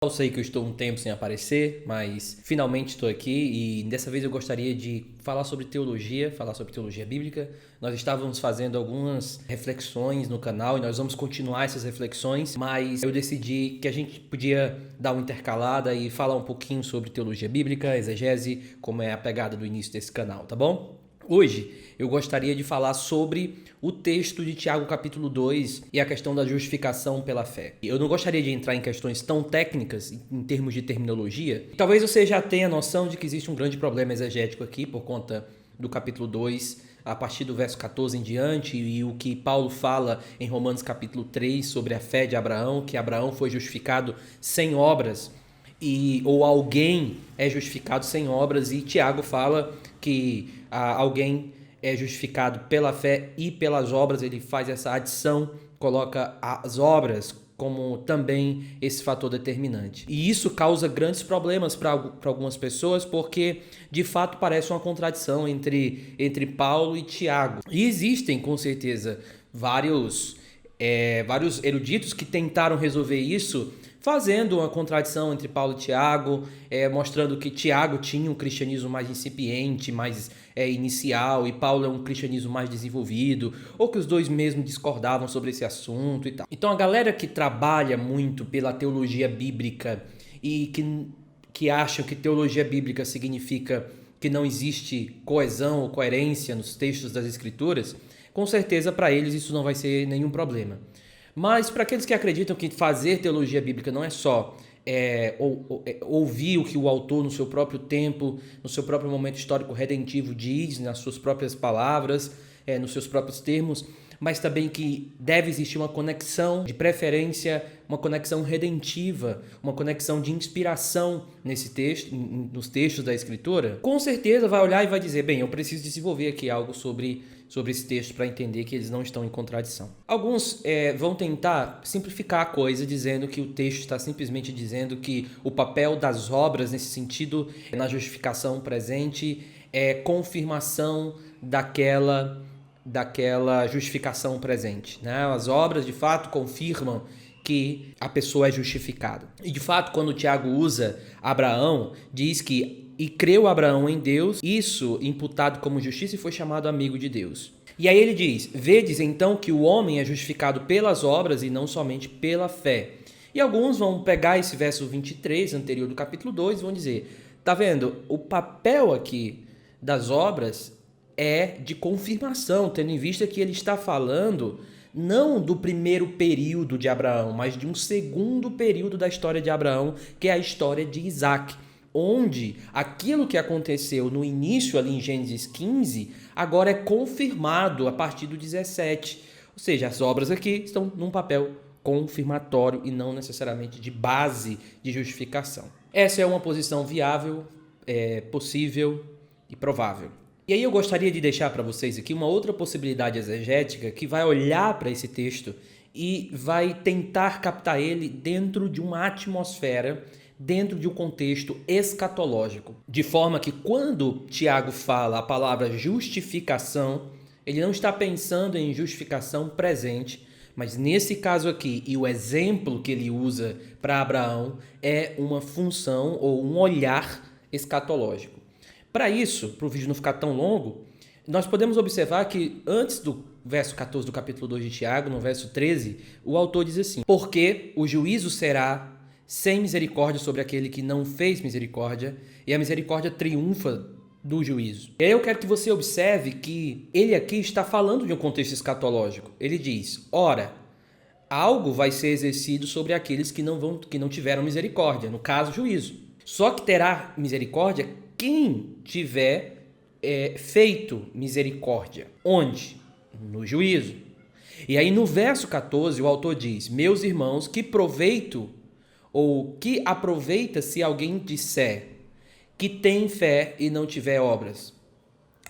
Eu sei que eu estou um tempo sem aparecer, mas finalmente estou aqui e dessa vez eu gostaria de falar sobre teologia bíblica. Nós estávamos fazendo algumas reflexões no canal e nós vamos continuar essas reflexões, mas eu decidi que a gente podia dar uma intercalada e falar um pouquinho sobre teologia bíblica, exegese, como é a pegada do início desse canal, tá bom? Hoje eu gostaria de falar sobre o texto de Tiago capítulo 2 e a questão da justificação pela fé. Eu não gostaria de entrar em questões tão técnicas em termos de terminologia. Talvez você já tenha noção de que existe um grande problema exegético aqui por conta do capítulo 2, a partir do verso 14 em diante, e o que Paulo fala em Romanos capítulo 3 sobre a fé de Abraão, que Abraão foi justificado sem obras, ou alguém é justificado sem obras, e Tiago fala que alguém é justificado pela fé e pelas obras. Ele faz essa adição, coloca as obras como também esse fator determinante. E isso causa grandes problemas para algumas pessoas, porque de fato parece uma contradição entre Paulo e Tiago. E existem, com certeza, vários eruditos que tentaram resolver isso, fazendo uma contradição entre Paulo e Tiago, mostrando que Tiago tinha um cristianismo mais incipiente, mais inicial, e Paulo é um cristianismo mais desenvolvido, ou que os dois mesmo discordavam sobre esse assunto e tal. Então a galera que trabalha muito pela teologia bíblica e que acham que teologia bíblica significa que não existe coesão ou coerência nos textos das Escrituras, com certeza para eles isso não vai ser nenhum problema. Mas para aqueles que acreditam que fazer teologia bíblica não é só ouvir o que o autor no seu próprio tempo, no seu próprio momento histórico redentivo diz, nas suas próprias palavras, nos seus próprios termos, mas também que deve existir uma conexão de preferência, uma conexão redentiva, uma conexão de inspiração nesse texto, nos textos da Escritura, com certeza vai olhar e vai dizer, bem, eu preciso desenvolver aqui algo sobre esse texto para entender que eles não estão em contradição. Alguns vão tentar simplificar a coisa dizendo que o texto está simplesmente dizendo que o papel das obras nesse sentido, na justificação presente, é confirmação daquela justificação presente, né? As obras de fato confirmam que a pessoa é justificada. E de fato, quando o Tiago usa Abraão, diz que e creu Abraão em Deus, isso imputado como justiça e foi chamado amigo de Deus. E aí ele diz, vedes então que o homem é justificado pelas obras e não somente pela fé. E alguns vão pegar esse verso 23, anterior do capítulo 2, e vão dizer, tá vendo, o papel aqui das obras é de confirmação, tendo em vista que ele está falando não do primeiro período de Abraão, mas de um segundo período da história de Abraão, que é a história de Isaac, onde aquilo que aconteceu no início ali em Gênesis 15, agora é confirmado a partir do 17. Ou seja, as obras aqui estão num papel confirmatório e não necessariamente de base de justificação. Essa é uma posição viável, possível e provável. E aí eu gostaria de deixar para vocês aqui uma outra possibilidade exegética que vai olhar para esse texto e vai tentar captar ele dentro de uma atmosfera, dentro de um contexto escatológico. De forma que quando Tiago fala a palavra justificação, ele não está pensando em justificação presente, mas nesse caso aqui, e o exemplo que ele usa para Abraão é uma função ou um olhar escatológico. Para isso, para o vídeo não ficar tão longo, nós podemos observar que antes do verso 14 do capítulo 2 de Tiago, no verso 13, o autor diz assim, porque o juízo será sem misericórdia sobre aquele que não fez misericórdia, e a misericórdia triunfa do juízo. E aí eu quero que você observe que ele aqui está falando de um contexto escatológico. Ele diz, ora, algo vai ser exercido sobre aqueles que não tiveram misericórdia, no caso, juízo. Só que terá misericórdia quem tiver feito misericórdia. Onde? No juízo. E aí no verso 14 o autor diz, meus irmãos, que proveito ou que aproveita se alguém disser que tem fé e não tiver obras?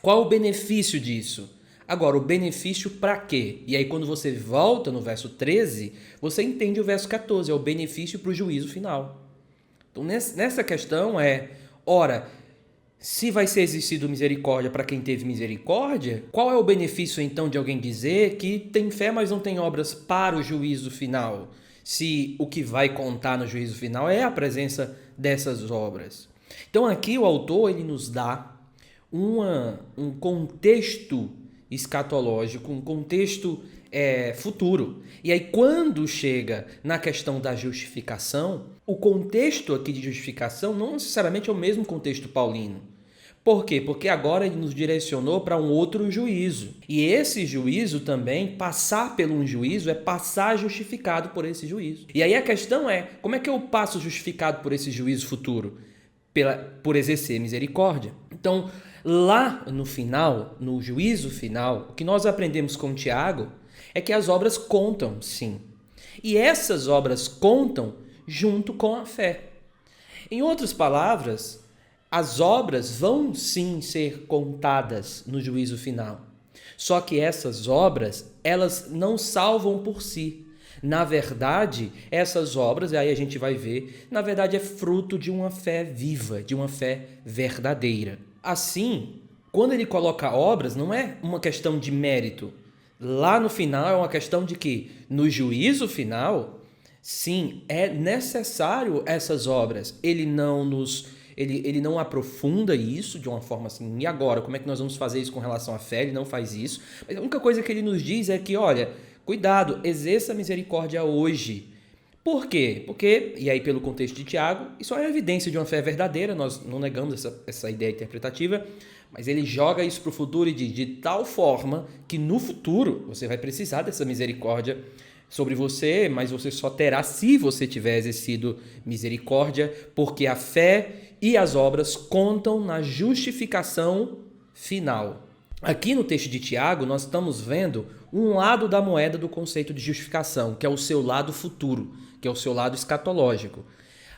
Qual o benefício disso? Agora, o benefício para quê? E aí quando você volta no verso 13, você entende o verso 14, é o benefício para o juízo final. Então nessa questão ora, se vai ser exercido misericórdia para quem teve misericórdia, qual é o benefício então de alguém dizer que tem fé, mas não tem obras para o juízo final? se o que vai contar no juízo final é a presença dessas obras. Então aqui o autor ele nos dá um contexto escatológico, um contexto futuro. E aí quando chega na questão da justificação, o contexto aqui de justificação não necessariamente é o mesmo contexto paulino. Por quê? Porque agora ele nos direcionou para um outro juízo. E esse juízo também, passar por um juízo, é passar justificado por esse juízo. E aí a questão é, como é que eu passo justificado por esse juízo futuro? Por exercer misericórdia. Então, lá no final, no juízo final, o que nós aprendemos com Tiago é que as obras contam, sim. E essas obras contam junto com a fé. Em outras palavras, as obras vão sim ser contadas no juízo final. Só que essas obras, elas não salvam por si. Na verdade, essas obras, e aí a gente vai ver, na verdade é fruto de uma fé viva, de uma fé verdadeira. Assim, quando ele coloca obras, não é uma questão de mérito. Lá no final é uma questão de que, no juízo final, sim, é necessário essas obras. Ele não aprofunda isso de uma forma assim, e agora, como é que nós vamos fazer isso com relação à fé? Ele não faz isso. Mas a única coisa que ele nos diz é que, olha, cuidado, exerça misericórdia hoje. Por quê? Porque, e aí pelo contexto de Tiago, isso é uma evidência de uma fé verdadeira, nós não negamos essa ideia interpretativa, mas ele joga isso para o futuro e diz, de tal forma que no futuro você vai precisar dessa misericórdia sobre você, mas você só terá se você tiver exercido misericórdia, porque a fé e as obras contam na justificação final. Aqui no texto de Tiago, nós estamos vendo um lado da moeda do conceito de justificação, que é o seu lado futuro, que é o seu lado escatológico.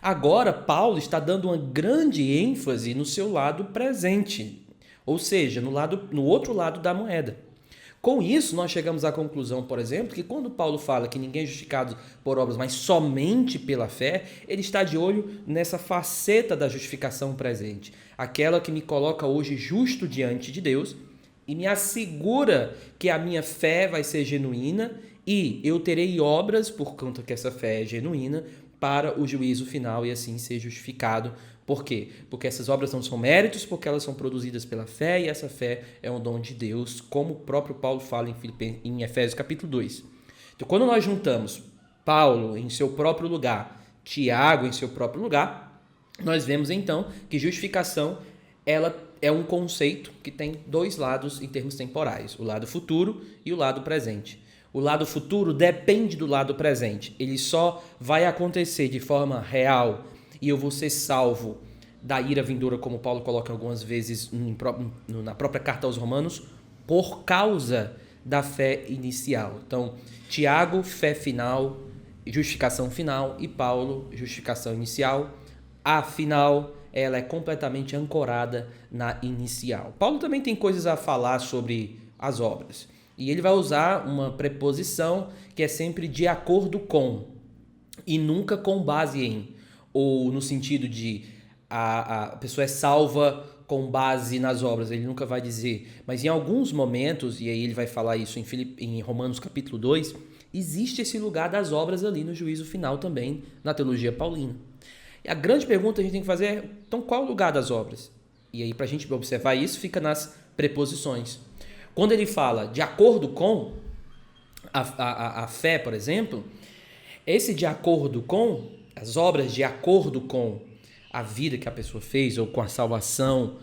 Agora, Paulo está dando uma grande ênfase no seu lado presente, ou seja, no outro lado da moeda. Com isso, nós chegamos à conclusão, por exemplo, que quando Paulo fala que ninguém é justificado por obras, mas somente pela fé, ele está de olho nessa faceta da justificação presente, aquela que me coloca hoje justo diante de Deus e me assegura que a minha fé vai ser genuína e eu terei obras, por conta que essa fé é genuína, para o juízo final e assim ser justificado. Por quê? Porque essas obras não são méritos, porque elas são produzidas pela fé e essa fé é um dom de Deus, como o próprio Paulo fala em Efésios capítulo 2. Então, quando nós juntamos Paulo em seu próprio lugar, Tiago em seu próprio lugar, nós vemos então que justificação ela é um conceito que tem dois lados em termos temporais, o lado futuro e o lado presente. O lado futuro depende do lado presente. Ele só vai acontecer de forma real e eu vou ser salvo da ira vindoura, como Paulo coloca algumas vezes na própria carta aos Romanos, por causa da fé inicial. Então, Tiago, fé final, justificação final, e Paulo, justificação inicial. A final, ela é completamente ancorada na inicial. Paulo também tem coisas a falar sobre as obras. E ele vai usar uma preposição que é sempre de acordo com e nunca com base em, ou no sentido de a pessoa é salva com base nas obras, ele nunca vai dizer. Mas em alguns momentos, e aí ele vai falar isso em Romanos capítulo 2, existe esse lugar das obras ali no juízo final também, na teologia paulina. E a grande pergunta que a gente tem que fazer é, então qual é o lugar das obras? E aí para a gente observar isso, fica nas preposições. Quando ele fala de acordo com a fé, por exemplo, esse de acordo com, as obras de acordo com a vida que a pessoa fez ou com a salvação,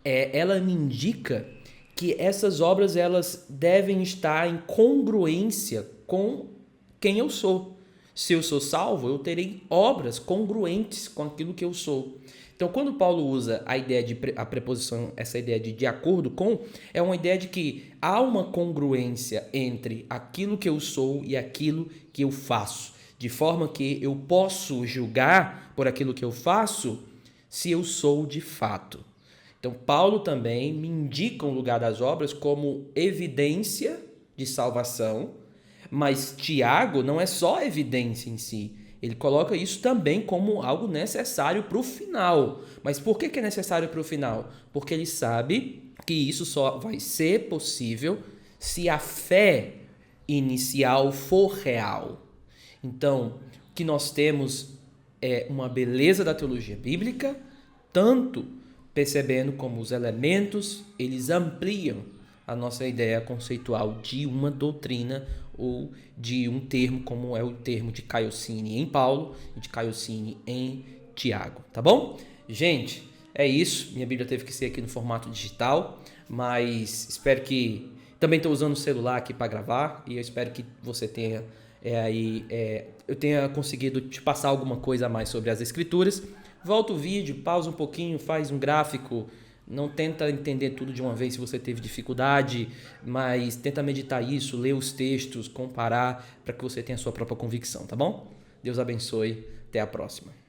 ela me indica que essas obras elas devem estar em congruência com quem eu sou. Se eu sou salvo, eu terei obras congruentes com aquilo que eu sou. Então, quando Paulo usa a preposição, essa ideia de acordo com, é uma ideia de que há uma congruência entre aquilo que eu sou e aquilo que eu faço, de forma que eu posso julgar por aquilo que eu faço se eu sou de fato. Então, Paulo também me indica um lugar das obras como evidência de salvação, mas Tiago não é só evidência em si. Ele coloca isso também como algo necessário para o final. Mas por que é necessário para o final? Porque ele sabe que isso só vai ser possível se a fé inicial for real. Então, que nós temos uma beleza da teologia bíblica, tanto percebendo como os elementos, eles ampliam a nossa ideia conceitual de uma doutrina ou de um termo, como é o termo de Kaiosine em Paulo e de Kaiosine em Tiago, tá bom? Gente, é isso. Minha Bíblia teve que ser aqui no formato digital, mas espero que... Também estou usando o celular aqui para gravar e eu espero que você tenha eu tenha conseguido te passar alguma coisa a mais sobre as Escrituras. Volta o vídeo, pausa um pouquinho, faz um gráfico. Não tenta entender tudo de uma vez se você teve dificuldade, mas tenta meditar isso, ler os textos, comparar, para que você tenha a sua própria convicção, tá bom? Deus abençoe. Até a próxima.